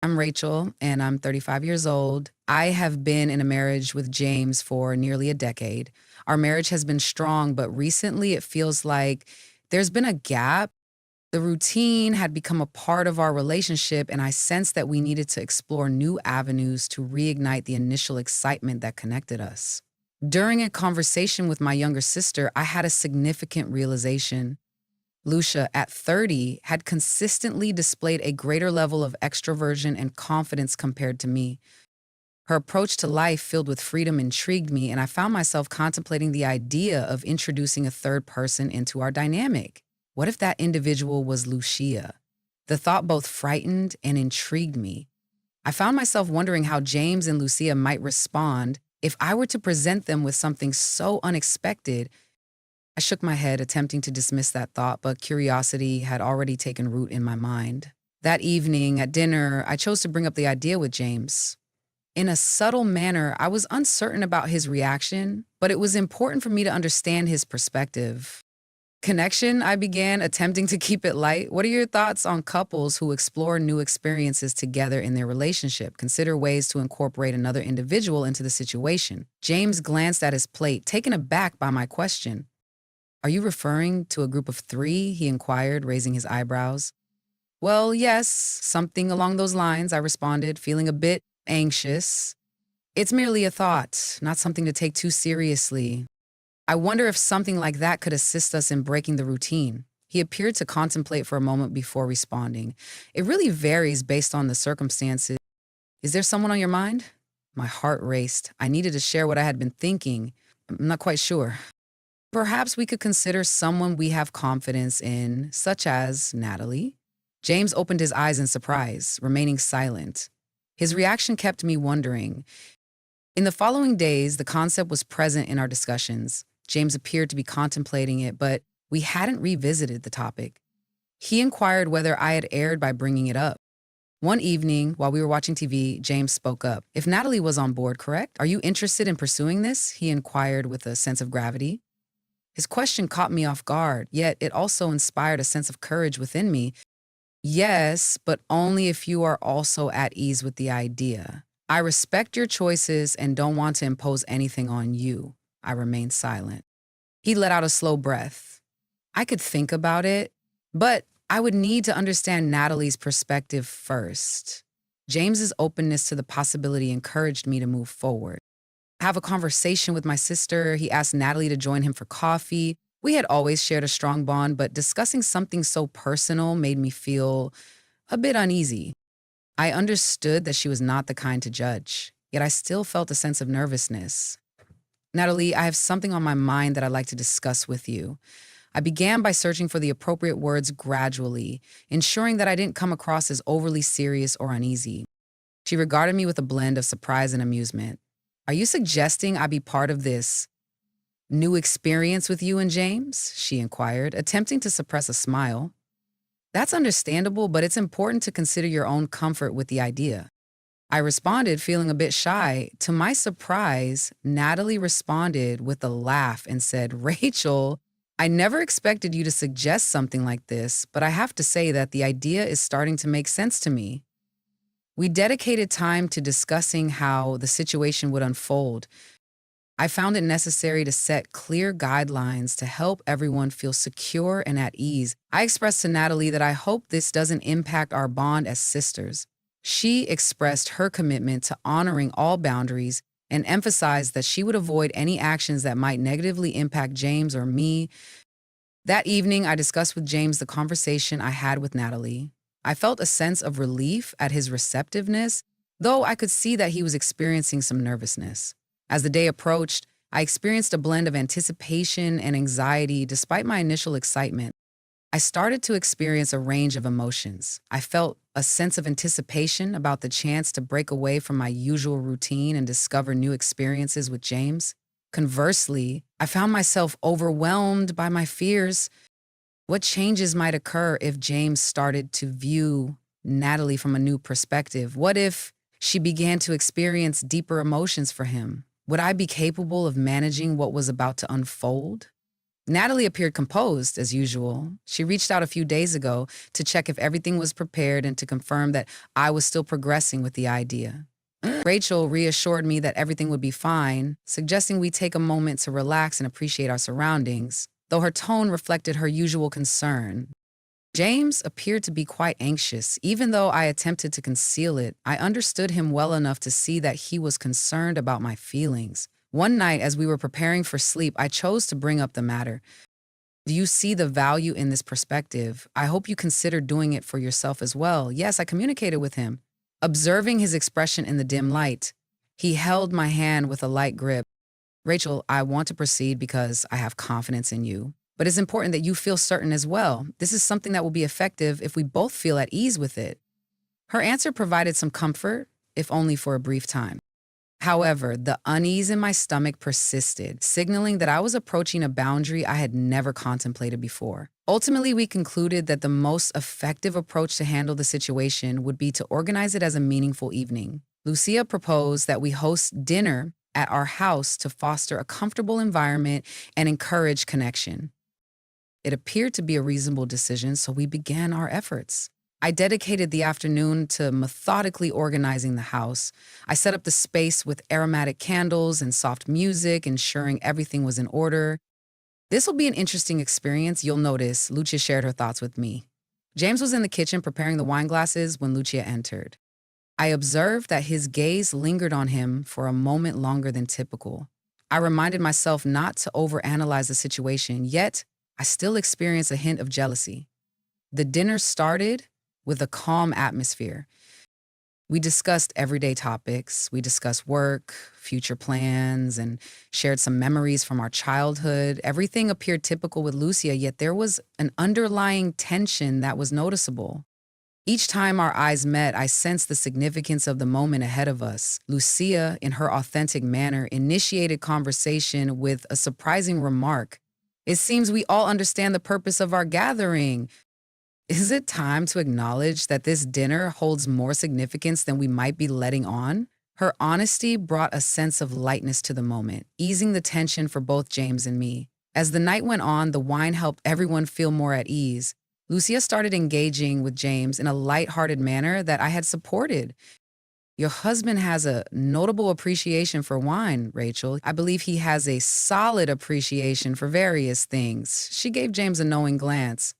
I'm Rachel, and I'm 35 years old. I have been in a marriage with James for nearly a decade. Our marriage has been strong, but recently it feels like there's been a gap. The routine had become a part of our relationship, and I sensed that we needed to explore new avenues to reignite the initial excitement that connected us. During a conversation with my younger sister, I had a significant realization. Lucia, at 30, had consistently displayed a greater level of extroversion and confidence compared to me. Her approach to life filled with freedom intrigued me, and I found myself contemplating the idea of introducing a third person into our dynamic. What if that individual was Lucia? The thought both frightened and intrigued me. I found myself wondering how James and Lucia might respond if I were to present them with something so unexpected. I shook my head, attempting to dismiss that thought, but curiosity had already taken root in my mind. That evening at dinner, I chose to bring up the idea with James. In a subtle manner, I was uncertain about his reaction, but it was important for me to understand his perspective. Connection, I began, attempting to keep it light. What are your thoughts on couples who explore new experiences together in their relationship? Consider ways to incorporate another individual into the situation. James glanced at his plate, taken aback by my question. Are you referring to a group of three? He inquired, raising his eyebrows. Well, yes, something along those lines, I responded, feeling a bit anxious. It's merely a thought, not something to take too seriously. I wonder if something like that could assist us in breaking the routine. He appeared to contemplate for a moment before responding. It really varies based on the circumstances. Is there someone on your mind? My heart raced. I needed to share what I had been thinking. I'm not quite sure. Perhaps we could consider someone we have confidence in, such as Natalie. James opened his eyes in surprise, remaining silent. His reaction kept me wondering. In the following days, the concept was present in our discussions. James appeared to be contemplating it, but we hadn't revisited the topic. He inquired whether I had erred by bringing it up. One evening, while we were watching TV, James spoke up. If Natalie was on board, correct? Are you interested in pursuing this? He inquired with a sense of gravity. His question caught me off guard, yet it also inspired a sense of courage within me. Yes, but only if you are also at ease with the idea. I respect your choices and don't want to impose anything on you. I remained silent. He let out a slow breath. I could think about it, but I would need to understand Natalie's perspective first. James's openness to the possibility encouraged me to move forward. Have a conversation with my sister. He asked Natalie to join him for coffee. We had always shared a strong bond, but discussing something so personal made me feel a bit uneasy. I understood that she was not the kind to judge, yet I still felt a sense of nervousness. Natalie, I have something on my mind that I'd like to discuss with you. I began by searching for the appropriate words gradually, ensuring that I didn't come across as overly serious or uneasy. She regarded me with a blend of surprise and amusement. Are you suggesting I be part of this new experience with you and James? She inquired, attempting to suppress a smile. That's understandable, but it's important to consider your own comfort with the idea. I responded, feeling a bit shy. To my surprise, Natalie responded with a laugh and said, Rachel, I never expected you to suggest something like this, but I have to say that the idea is starting to make sense to me. We dedicated time to discussing how the situation would unfold. I found it necessary to set clear guidelines to help everyone feel secure and at ease. I expressed to Natalie that I hope this doesn't impact our bond as sisters. She expressed her commitment to honoring all boundaries and emphasized that she would avoid any actions that might negatively impact James or me. That evening, I discussed with James the conversation I had with Natalie. I felt a sense of relief at his receptiveness, though I could see that he was experiencing some nervousness. As the day approached, I experienced a blend of anticipation and anxiety despite my initial excitement. I started to experience a range of emotions. I felt a sense of anticipation about the chance to break away from my usual routine and discover new experiences with James. Conversely, I found myself overwhelmed by my fears. What changes might occur if James started to view Natalie from a new perspective? What if she began to experience deeper emotions for him? Would I be capable of managing what was about to unfold? Natalie appeared composed, as usual. She reached out a few days ago to check if everything was prepared and to confirm that I was still progressing with the idea. Rachel reassured me that everything would be fine, suggesting we take a moment to relax and appreciate our surroundings, though her tone reflected her usual concern. James appeared to be quite anxious. Even though I attempted to conceal it, I understood him well enough to see that he was concerned about my feelings. One night, as we were preparing for sleep, I chose to bring up the matter. Do you see the value in this perspective? I hope you consider doing it for yourself as well. Yes, I communicated with him. Observing his expression in the dim light, he held my hand with a light grip. Rachel, I want to proceed because I have confidence in you. But it's important that you feel certain as well. This is something that will be effective if we both feel at ease with it. Her answer provided some comfort, if only for a brief time. However, the unease in my stomach persisted, signaling that I was approaching a boundary I had never contemplated before. Ultimately, we concluded that the most effective approach to handle the situation would be to organize it as a meaningful evening. Lucia proposed that we host dinner at our house to foster a comfortable environment and encourage connection. It appeared to be a reasonable decision, so we began our efforts. I dedicated the afternoon to methodically organizing the house. I set up the space with aromatic candles and soft music, ensuring everything was in order. This will be an interesting experience, you'll notice, Lucia shared her thoughts with me. James was in the kitchen preparing the wine glasses when Lucia entered. I observed that his gaze lingered on him for a moment longer than typical. I reminded myself not to overanalyze the situation, yet I still experienced a hint of jealousy. The dinner started with a calm atmosphere. We discussed everyday topics. We discussed work, future plans, and shared some memories from our childhood. Everything appeared typical with Lucia, yet there was an underlying tension that was noticeable. Each time our eyes met, I sensed the significance of the moment ahead of us. Lucia, in her authentic manner, initiated conversation with a surprising remark. It seems we all understand the purpose of our gathering. Is it time to acknowledge that this dinner holds more significance than we might be letting on? Her honesty brought a sense of lightness to the moment, easing the tension for both James and me. As the night went on, the wine helped everyone feel more at ease. Lucia started engaging with James in a light-hearted manner that I had supported. Your husband has a notable appreciation for wine, Rachel. I believe he has a solid appreciation for various things. She gave James a knowing glance.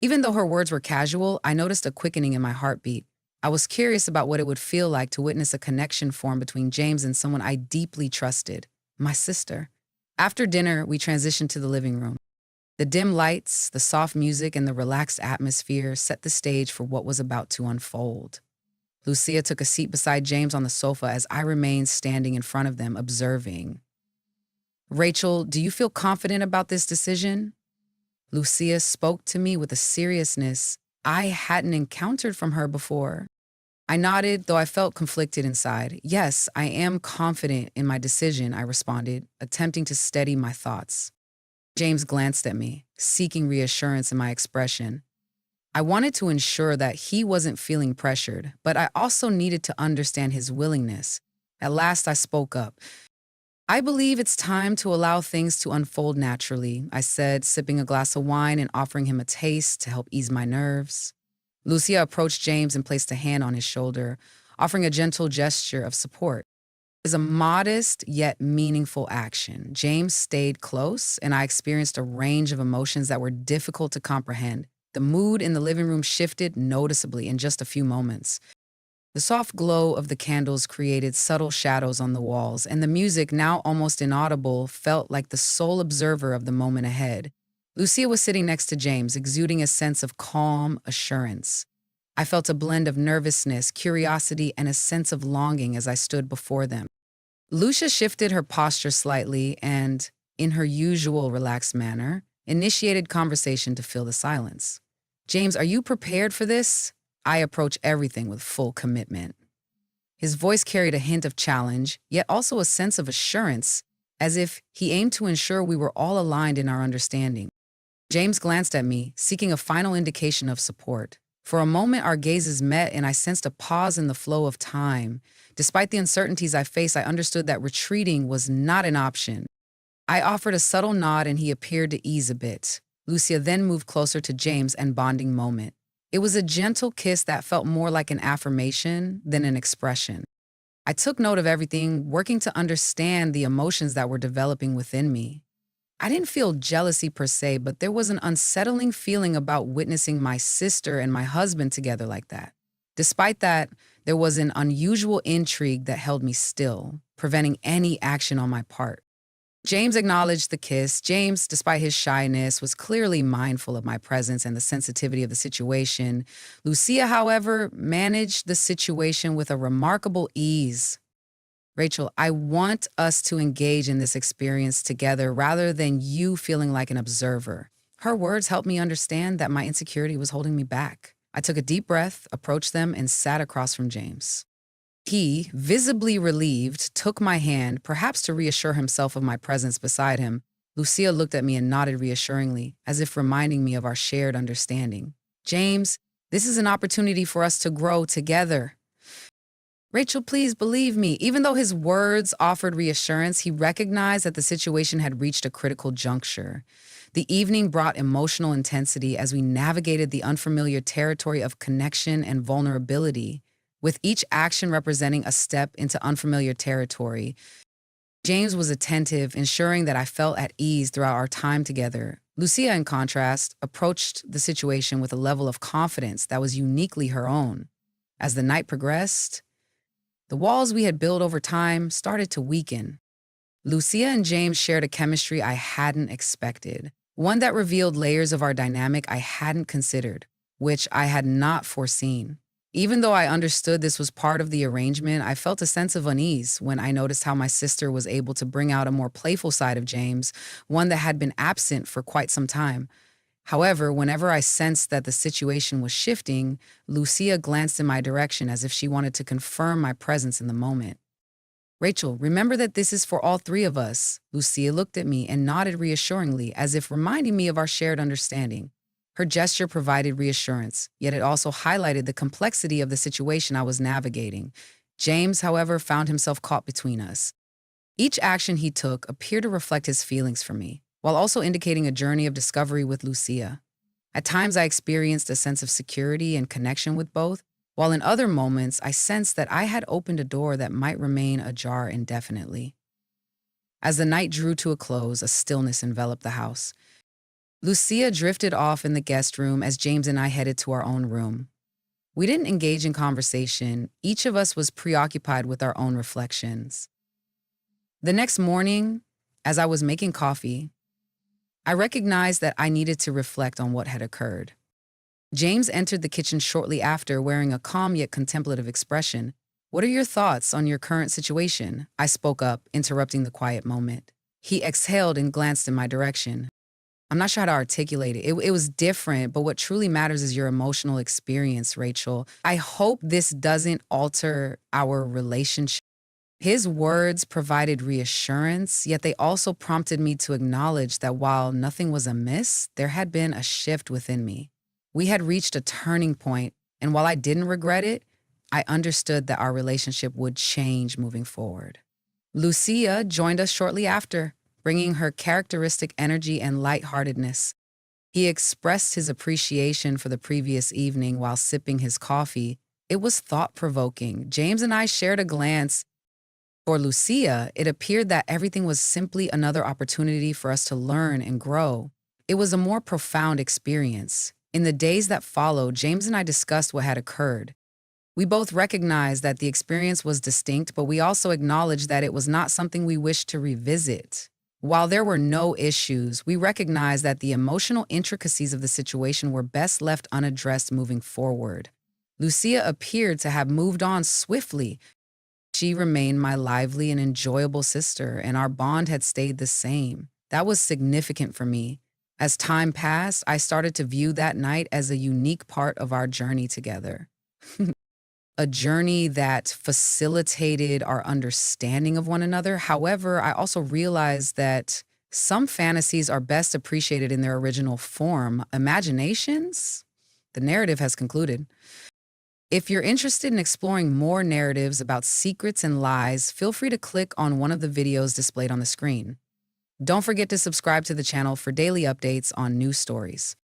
Even though her words were casual, I noticed a quickening in my heartbeat. I was curious about what it would feel like to witness a connection form between James and someone I deeply trusted, my sister. After dinner, we transitioned to the living room. The dim lights, the soft music, and the relaxed atmosphere set the stage for what was about to unfold. Lucia took a seat beside James on the sofa as I remained standing in front of them, observing. Rachel, do you feel confident about this decision? Lucia spoke to me with a seriousness I hadn't encountered from her before. I nodded, though I felt conflicted inside. Yes, I am confident in my decision, I responded, attempting to steady my thoughts. James glanced at me, seeking reassurance in my expression. I wanted to ensure that he wasn't feeling pressured, but I also needed to understand his willingness. At last, I spoke up. I believe it's time to allow things to unfold naturally, I said, sipping a glass of wine and offering him a taste to help ease my nerves. Lucia approached James and placed a hand on his shoulder, offering a gentle gesture of support. It was a modest yet meaningful action. James stayed close, and I experienced a range of emotions that were difficult to comprehend. The mood in the living room shifted noticeably in just a few moments. The soft glow of the candles created subtle shadows on the walls, and the music, now almost inaudible, felt like the sole observer of the moment ahead. Lucia was sitting next to James, exuding a sense of calm assurance. I felt a blend of nervousness, curiosity, and a sense of longing as I stood before them. Lucia shifted her posture slightly and, in her usual relaxed manner, initiated conversation to fill the silence. James, are you prepared for this? I approach everything with full commitment. His voice carried a hint of challenge, yet also a sense of assurance, as if he aimed to ensure we were all aligned in our understanding. James glanced at me, seeking a final indication of support. For a moment, our gazes met, and I sensed a pause in the flow of time. Despite the uncertainties I faced, I understood that retreating was not an option. I offered a subtle nod and he appeared to ease a bit. Lucia then moved closer to James and bonding moment. It was a gentle kiss that felt more like an affirmation than an expression. I took note of everything, working to understand the emotions that were developing within me. I didn't feel jealousy per se, but there was an unsettling feeling about witnessing my sister and my husband together like that. Despite that, there was an unusual intrigue that held me still, preventing any action on my part. James acknowledged the kiss. James, despite his shyness, was clearly mindful of my presence and the sensitivity of the situation. Lucia, however, managed the situation with a remarkable ease. Rachel, I want us to engage in this experience together rather than you feeling like an observer. Her words helped me understand that my insecurity was holding me back. I took a deep breath, approached them, and sat across from James. He, visibly relieved, took my hand, perhaps to reassure himself of my presence beside him. Lucia looked at me and nodded reassuringly, as if reminding me of our shared understanding. James, this is an opportunity for us to grow together. Rachel, please believe me. Even though his words offered reassurance, he recognized that the situation had reached a critical juncture. The evening brought emotional intensity as we navigated the unfamiliar territory of connection and vulnerability. With each action representing a step into unfamiliar territory, James was attentive, ensuring that I felt at ease throughout our time together. Lucia, in contrast, approached the situation with a level of confidence that was uniquely her own. As the night progressed, the walls we had built over time started to weaken. Lucia and James shared a chemistry I hadn't expected, one that revealed layers of our dynamic I hadn't considered, which I had not foreseen. Even though I understood this was part of the arrangement, I felt a sense of unease when I noticed how my sister was able to bring out a more playful side of James, one that had been absent for quite some time. However, whenever I sensed that the situation was shifting, Lucia glanced in my direction as if she wanted to confirm my presence in the moment. Rachel, remember that this is for all three of us. Lucia looked at me and nodded reassuringly, as if reminding me of our shared understanding. Her gesture provided reassurance, yet it also highlighted the complexity of the situation I was navigating. James, however, found himself caught between us. Each action he took appeared to reflect his feelings for me, while also indicating a journey of discovery with Lucia. At times, I experienced a sense of security and connection with both, while in other moments, I sensed that I had opened a door that might remain ajar indefinitely. As the night drew to a close, a stillness enveloped the house. Lucia drifted off in the guest room as James and I headed to our own room. We didn't engage in conversation. Each of us was preoccupied with our own reflections. The next morning, as I was making coffee, I recognized that I needed to reflect on what had occurred. James entered the kitchen shortly after, wearing a calm yet contemplative expression. "What are your thoughts on your current situation?" I spoke up, interrupting the quiet moment. He exhaled and glanced in my direction. I'm not sure how to articulate it. It was different, but what truly matters is your emotional experience, Rachel. I hope this doesn't alter our relationship. His words provided reassurance, yet they also prompted me to acknowledge that while nothing was amiss, there had been a shift within me. We had reached a turning point, and while I didn't regret it, I understood that our relationship would change moving forward. Lucia joined us shortly after, bringing her characteristic energy and lightheartedness. He expressed his appreciation for the previous evening while sipping his coffee. It was thought-provoking. James and I shared a glance. For Lucia, it appeared that everything was simply another opportunity for us to learn and grow. It was a more profound experience. In the days that followed, James and I discussed what had occurred. We both recognized that the experience was distinct, but we also acknowledged that it was not something we wished to revisit. While there were no issues, we recognized that the emotional intricacies of the situation were best left unaddressed moving forward. Lucia appeared to have moved on swiftly. She remained my lively and enjoyable sister, and our bond had stayed the same. That was significant for me. As time passed, I started to view that night as a unique part of our journey together. A journey that facilitated our understanding of one another. However, I also realized that some fantasies are best appreciated in their original form. Imaginations? The narrative has concluded. If you're interested in exploring more narratives about secrets and lies, feel free to click on one of the videos displayed on the screen. Don't forget to subscribe to the channel for daily updates on new stories.